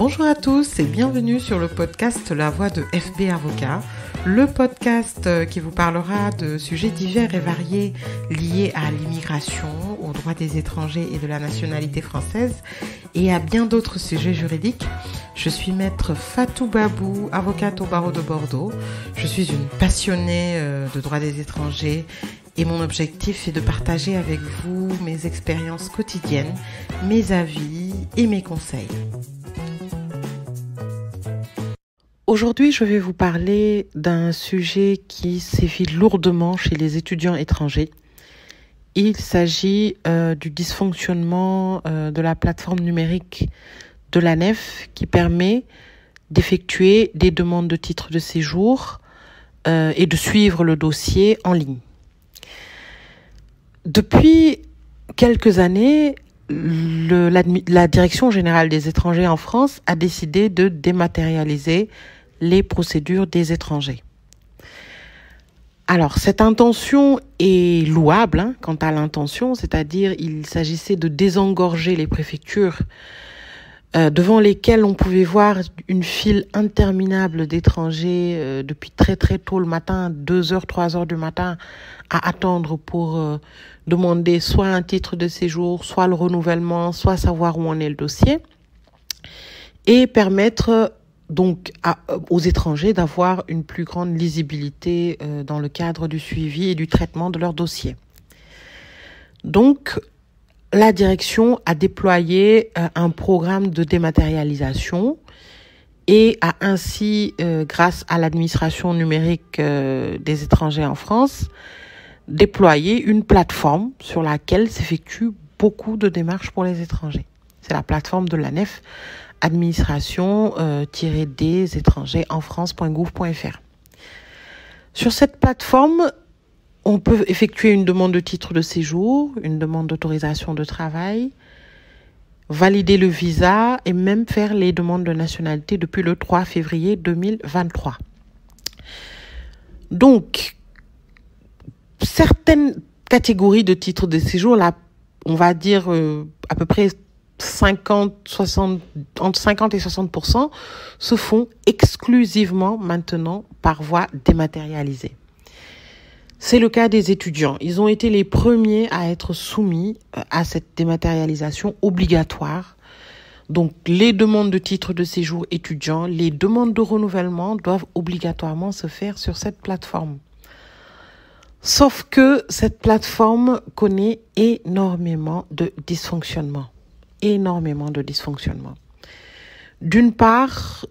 Bonjour à tous et bienvenue sur le podcast La Voix de FB Avocat, le podcast qui vous parlera de sujets divers et variés liés à l'immigration, aux droits des étrangers et de la nationalité française et à bien d'autres sujets juridiques. Je suis maître Fatou Babou, avocate au barreau de Bordeaux. Je suis une passionnée de droits des étrangers et mon objectif est de partager avec vous mes expériences quotidiennes, mes avis et mes conseils. Aujourd'hui, je vais vous parler d'un sujet qui sévit lourdement chez les étudiants étrangers. Il s'agit du dysfonctionnement de la plateforme numérique de l'ANEF qui permet d'effectuer des demandes de titres de séjour et de suivre le dossier en ligne. Depuis quelques années, la Direction générale des étrangers en France a décidé de dématérialiser les procédures des étrangers. Alors, cette intention est louable quant à l'intention, c'est-à-dire il s'agissait de désengorger les préfectures devant lesquelles on pouvait voir une file interminable d'étrangers depuis très très tôt le matin, 2h, 3h du matin, à attendre pour demander soit un titre de séjour, soit le renouvellement, soit savoir où en est le dossier, et permettre donc aux étrangers d'avoir une plus grande lisibilité dans le cadre du suivi et du traitement de leur dossier. Donc, la direction a déployé un programme de dématérialisation et a ainsi, grâce à l'administration numérique des étrangers en France, déployé une plateforme sur laquelle s'effectuent beaucoup de démarches pour les étrangers. C'est la plateforme de l'ANEF, administration-des étrangers en France.gouv.fr. Sur cette plateforme, on peut effectuer une demande de titre de séjour, une demande d'autorisation de travail, valider le visa et même faire les demandes de nationalité depuis le 3 février 2023. Donc, certaines catégories de titres de séjour, là, on va dire à peu près entre 50 et 60%, se font exclusivement maintenant par voie dématérialisée. C'est le cas des étudiants. Ils ont été les premiers à être soumis à cette dématérialisation obligatoire. Donc, les demandes de titres de séjour étudiants, les demandes de renouvellement doivent obligatoirement se faire sur cette plateforme. Sauf que cette plateforme connaît énormément de dysfonctionnements. D'une part,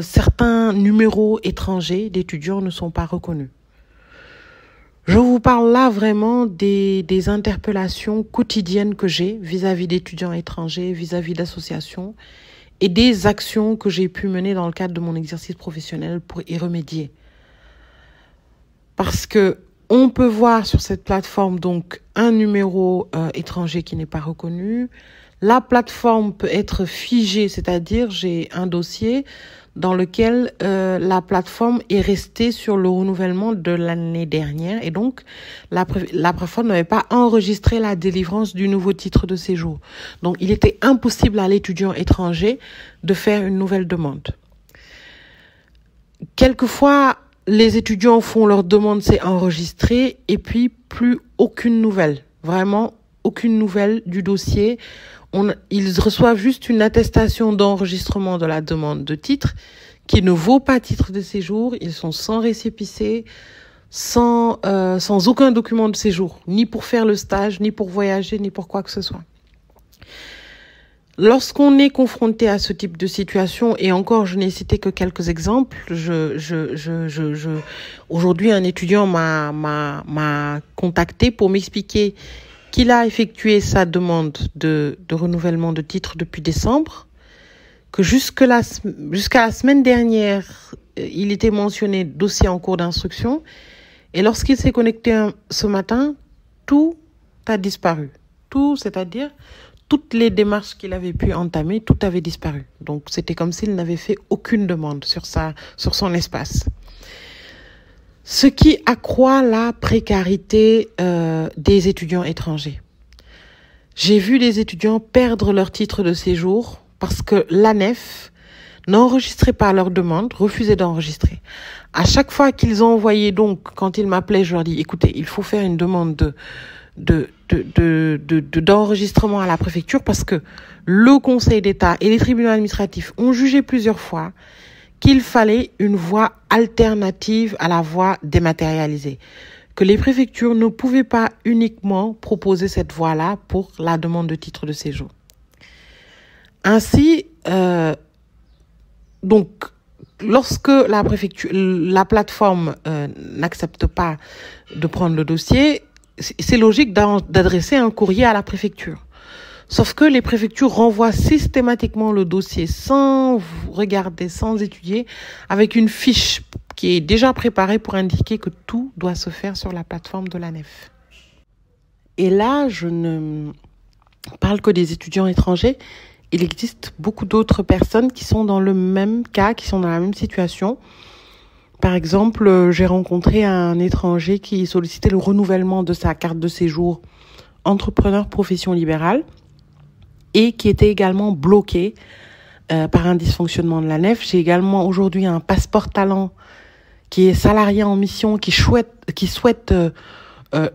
certains numéros étrangers d'étudiants ne sont pas reconnus. Je vous parle là vraiment des interpellations quotidiennes que j'ai vis-à-vis d'étudiants étrangers, vis-à-vis d'associations et des actions que j'ai pu mener dans le cadre de mon exercice professionnel pour y remédier. Parce que on peut voir sur cette plateforme donc un numéro étranger qui n'est pas reconnu. La plateforme peut être figée, c'est-à-dire j'ai un dossier dans lequel la plateforme est restée sur le renouvellement de l'année dernière et donc la plateforme n'avait pas enregistré la délivrance du nouveau titre de séjour. Donc il était impossible à l'étudiant étranger de faire une nouvelle demande. Quelquefois, les étudiants font leur demande, c'est enregistré et puis plus aucune nouvelle, vraiment aucune nouvelle du dossier. Ils reçoivent juste une attestation d'enregistrement de la demande de titre qui ne vaut pas titre de séjour. Ils sont sans récépissé, sans aucun document de séjour, ni pour faire le stage, ni pour voyager, ni pour quoi que ce soit. Lorsqu'on est confronté à ce type de situation, et encore, je n'ai cité que quelques exemples, aujourd'hui, un étudiant m'a contacté pour m'expliquer qu'il a effectué sa demande de renouvellement de titre depuis décembre, que jusqu'à la semaine dernière, il était mentionné dossier en cours d'instruction, et lorsqu'il s'est connecté ce matin, tout a disparu. Tout, c'est-à-dire toutes les démarches qu'il avait pu entamer, tout avait disparu. Donc, c'était comme s'il n'avait fait aucune demande sur son espace. Ce qui accroît la précarité des étudiants étrangers. J'ai vu des étudiants perdre leur titre de séjour parce que l'ANEF n'enregistraient pas leur demande, refusaient d'enregistrer. À chaque fois qu'ils ont envoyé, donc, quand ils m'appelaient, je leur dis, écoutez, il faut faire une demande d'enregistrement à la préfecture parce que le Conseil d'État et les tribunaux administratifs ont jugé plusieurs fois qu'il fallait une voie alternative à la voie dématérialisée, que les préfectures ne pouvaient pas uniquement proposer cette voie-là pour la demande de titre de séjour. Ainsi, donc, lorsque la plateforme n'accepte pas de prendre le dossier, c'est logique d'adresser un courrier à la préfecture. Sauf que les préfectures renvoient systématiquement le dossier sans regarder, sans étudier, avec une fiche qui est déjà préparée pour indiquer que tout doit se faire sur la plateforme de l'ANEF. Et là, je ne parle que des étudiants étrangers. Il existe beaucoup d'autres personnes qui sont dans le même cas, qui sont dans la même situation. Par exemple, j'ai rencontré un étranger qui sollicitait le renouvellement de sa carte de séjour entrepreneur profession libérale et qui était également bloqué par un dysfonctionnement de l'ANEF. J'ai également aujourd'hui un passeport talent qui est salarié en mission, qui souhaite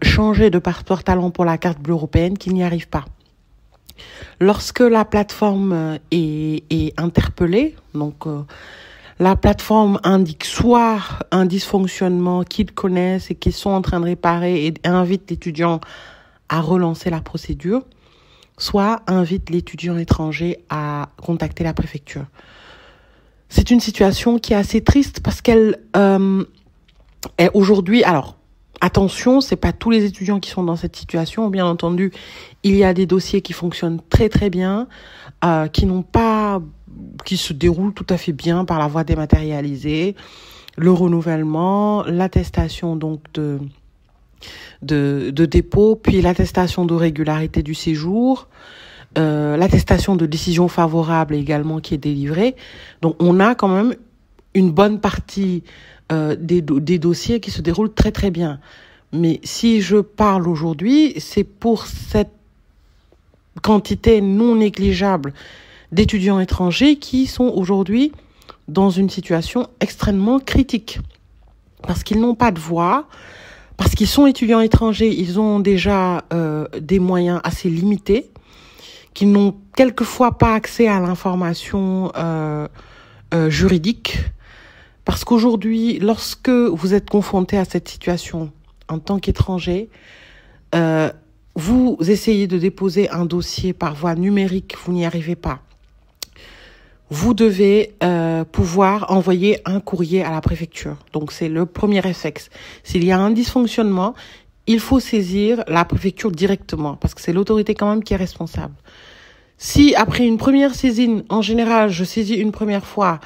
changer de passeport talent pour la carte bleue européenne, qui n'y arrive pas. Lorsque la plateforme est interpellée, donc la plateforme indique soit un dysfonctionnement qu'ils connaissent et qu'ils sont en train de réparer et invite l'étudiant à relancer la procédure, soit invite l'étudiant étranger à contacter la préfecture. C'est une situation qui est assez triste parce qu'elle est aujourd'hui... Alors, attention, c'est pas tous les étudiants qui sont dans cette situation. Bien entendu, il y a des dossiers qui fonctionnent très très bien, qui se déroulent tout à fait bien par la voie dématérialisée, le renouvellement, l'attestation donc de dépôt, puis l'attestation de régularité du séjour, l'attestation de décision favorable également qui est délivrée. Donc on a quand même une bonne partie des dossiers qui se déroulent très très bien. Mais si je parle aujourd'hui, c'est pour cette quantité non négligeable d'étudiants étrangers qui sont aujourd'hui dans une situation extrêmement critique. Parce qu'ils n'ont pas de voix, parce qu'ils sont étudiants étrangers, ils ont déjà des moyens assez limités, qui n'ont quelquefois pas accès à l'information juridique. Parce qu'aujourd'hui, lorsque vous êtes confronté à cette situation en tant qu'étranger, vous essayez de déposer un dossier par voie numérique, vous n'y arrivez pas. Vous devez pouvoir envoyer un courrier à la préfecture. Donc, c'est le premier réflexe. S'il y a un dysfonctionnement, il faut saisir la préfecture directement parce que c'est l'autorité quand même qui est responsable. Si, après une première saisine, en général, je saisis une première fois,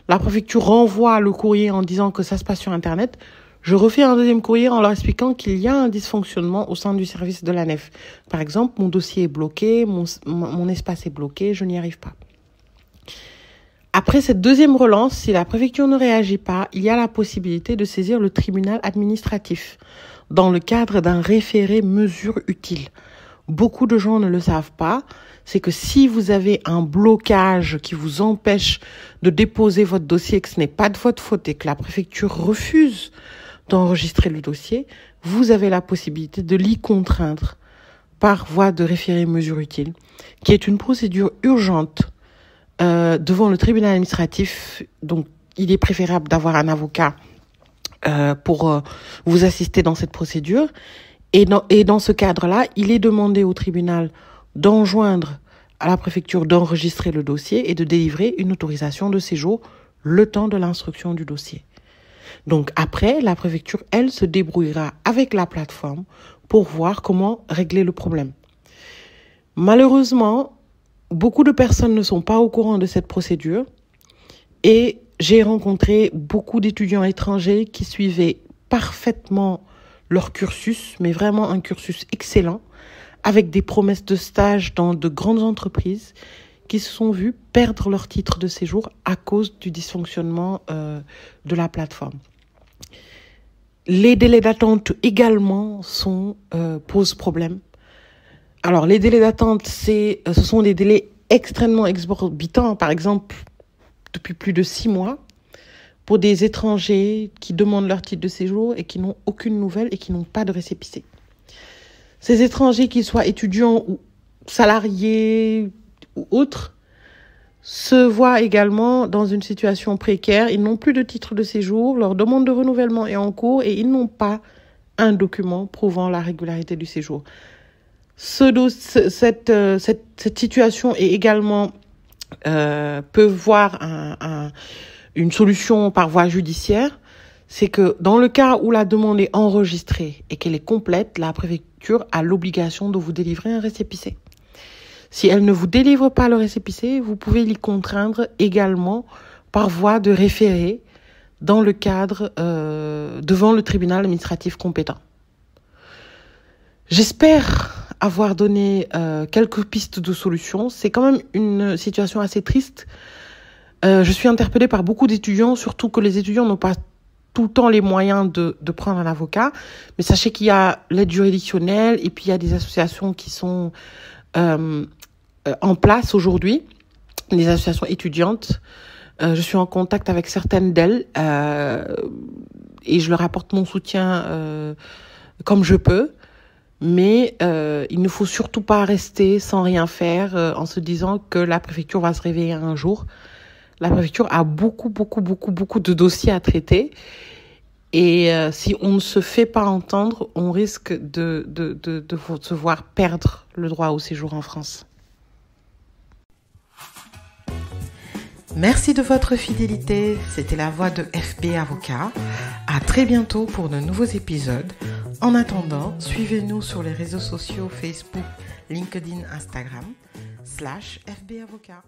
la préfecture renvoie le courrier en disant que ça se passe sur Internet, je refais un deuxième courrier en leur expliquant qu'il y a un dysfonctionnement au sein du service de l'ANEF. Par exemple, mon dossier est bloqué, mon espace est bloqué, je n'y arrive pas. Après cette deuxième relance, si la préfecture ne réagit pas, il y a la possibilité de saisir le tribunal administratif dans le cadre d'un référé mesure utile. Beaucoup de gens ne le savent pas, c'est que si vous avez un blocage qui vous empêche de déposer votre dossier, que ce n'est pas de votre faute et que la préfecture refuse d'enregistrer le dossier, vous avez la possibilité de l'y contraindre par voie de référé mesure utile, qui est une procédure urgente devant le tribunal administratif. Donc, il est préférable d'avoir un avocat pour vous assister dans cette procédure. Et dans ce cadre-là, il est demandé au tribunal d'enjoindre à la préfecture d'enregistrer le dossier et de délivrer une autorisation de séjour le temps de l'instruction du dossier. Donc après, la préfecture, elle, se débrouillera avec la plateforme pour voir comment régler le problème. Malheureusement, beaucoup de personnes ne sont pas au courant de cette procédure et j'ai rencontré beaucoup d'étudiants étrangers qui suivaient parfaitement leur cursus, mais vraiment un cursus excellent, avec des promesses de stage dans de grandes entreprises qui se sont vus perdre leur titre de séjour à cause du dysfonctionnement de la plateforme. Les délais d'attente également posent problème. Alors, les délais d'attente, ce sont des délais extrêmement exorbitants. Par exemple, depuis plus de 6 mois pour des étrangers qui demandent leur titre de séjour et qui n'ont aucune nouvelle et qui n'ont pas de récépissé. Ces étrangers, qu'ils soient étudiants ou salariés ou autres, se voient également dans une situation précaire. Ils n'ont plus de titre de séjour, leur demande de renouvellement est en cours et ils n'ont pas un document prouvant la régularité du séjour. Cette situation est également peut voir une solution par voie judiciaire. C'est que dans le cas où la demande est enregistrée et qu'elle est complète, la préfecture a l'obligation de vous délivrer un récépissé. Si elle ne vous délivre pas le récépissé, vous pouvez l'y contraindre également par voie de référé dans le cadre devant le tribunal administratif compétent. J'espère avoir donné quelques pistes de solutions. C'est quand même une situation assez triste. Je suis interpellée par beaucoup d'étudiants, surtout que les étudiants n'ont pas tout le temps les moyens de prendre un avocat. Mais sachez qu'il y a l'aide juridictionnelle et puis il y a des associations qui sont en place aujourd'hui, les associations étudiantes. Je suis en contact avec certaines d'elles et je leur apporte mon soutien comme je peux. Mais il ne faut surtout pas rester sans rien faire en se disant que la préfecture va se réveiller un jour. La préfecture a beaucoup de dossiers à traiter. Et si on ne se fait pas entendre, on risque de se voir perdre le droit au séjour en France. Merci de votre fidélité. C'était la voix de FB Avocat. À très bientôt pour de nouveaux épisodes. En attendant, suivez-nous sur les réseaux sociaux Facebook, LinkedIn, Instagram /FB Avocat.